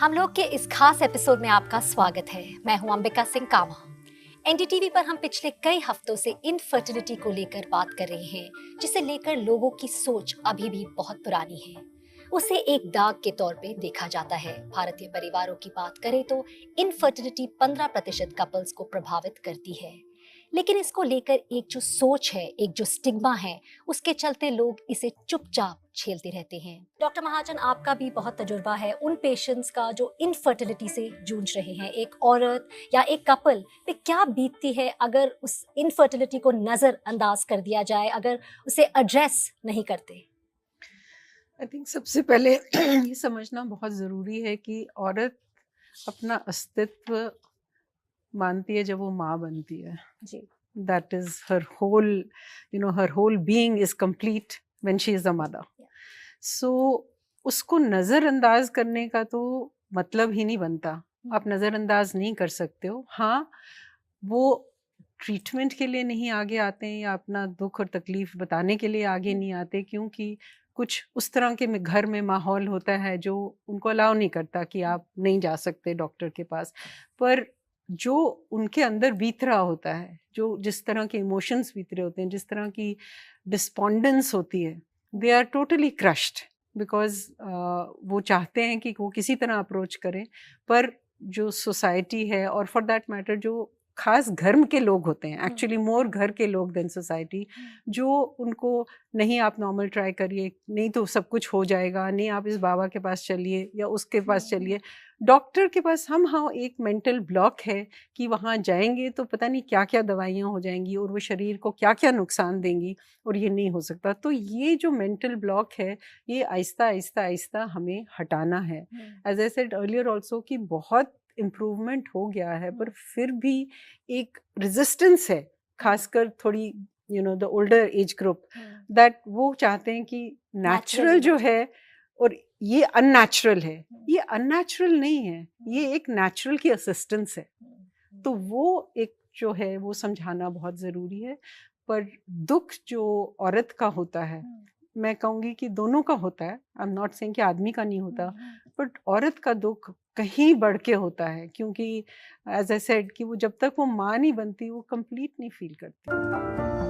हम लोग के इस खास एपिसोड में आपका स्वागत है। मैं हूं अंबिका सिंह कामा। एनडीटीवी पर हम पिछले कई हफ्तों से इनफर्टिलिटी को लेकर बात कर रहे हैं, जिसे लेकर लोगों की सोच अभी भी बहुत पुरानी है। उसे एक दाग के तौर पे देखा जाता है। भारतीय परिवारों की बात करें तो इनफर्टिलिटी 15% कपल्स को प्रभावित करती है, लेकिन इसको लेकर एक जो सोच है, एक जो स्टिग्मा है, उसके चलते लोग इसे चुपचाप झेलते रहते हैं। डॉक्टर महाजन, आपका भी बहुत तजुर्बा है उन पेशेंट्स का जो इनफर्टिलिटी से जूझ रहे हैं। एक औरत या एक कपल पे क्या बीतती है अगर उस इनफर्टिलिटी को नजरअंदाज कर दिया जाए, अगर उसे एड्रेस नहीं करते? आई थिंक सबसे पहले ये समझना बहुत ज़रूरी है कि औरत अपना अस्तित्व मानती है जब वो माँ बनती है। जी। That is her whole her whole being is complete when she is a mother. So उसको नज़रअंदाज करने का तो मतलब ही नहीं बनता। आप नज़रअंदाज नहीं कर सकते हो। हाँ, वो ट्रीटमेंट के लिए नहीं आगे आते हैं या अपना दुख और तकलीफ बताने के लिए आगे नहीं आते, क्योंकि कुछ उस तरह के घर में माहौल होता है जो उनको अलाउ नहीं करता कि आप नहीं जा सकते डॉक्टर के पास। पर जो उनके अंदर बीत रहा होता है, जो जिस तरह के इमोशंस बीत रहे होते हैं, जिस तरह की डिस्पॉन्डेंस होती है, they are totally crushed because वो चाहते हैं कि वो किसी तरह अप्रोच करें, पर जो सोसाइटी है और फॉर दैट मैटर जो खास घर के लोग होते हैं, एक्चुअली मोर घर के लोग देन सोसाइटी, जो उनको नहीं आप नॉर्मल ट्राई करिए, नहीं तो सब कुछ हो जाएगा, नहीं आप इस बाबा के पास चलिए या उसके पास चलिए, डॉक्टर के पास हम हाँ एक मेंटल ब्लॉक है कि वहाँ जाएंगे तो पता नहीं क्या क्या दवाइयाँ हो जाएंगी और वो शरीर को क्या क्या नुकसान देंगी और ये नहीं हो सकता। तो ये जो मेंटल ब्लॉक है, ये आहिस्ता आहिस्ता आहिस्ता हमें हटाना है। As I said earlier also कि बहुत इम्प्रूवमेंट हो गया है, पर फिर भी एक रेजिस्टेंस है, खासकर थोड़ी the older age group, that वो चाहते हैं कि नेचुरल जो है और ये अननेचुरल है। ये अननेचुरल नहीं है, ये एक नेचुरल की असिस्टेंस है। तो वो एक जो है वो समझाना बहुत ज़रूरी है। पर दुख जो औरत का होता है, मैं कहूँगी कि दोनों का होता है। आई एम नॉट सेइंग कि आदमी का नहीं होता, बट औरत का दुख कहीं बढ़ के होता है, क्योंकि एज आई सेड कि वो जब तक वो माँ नहीं बनती वो कंप्लीट नहीं फील करती।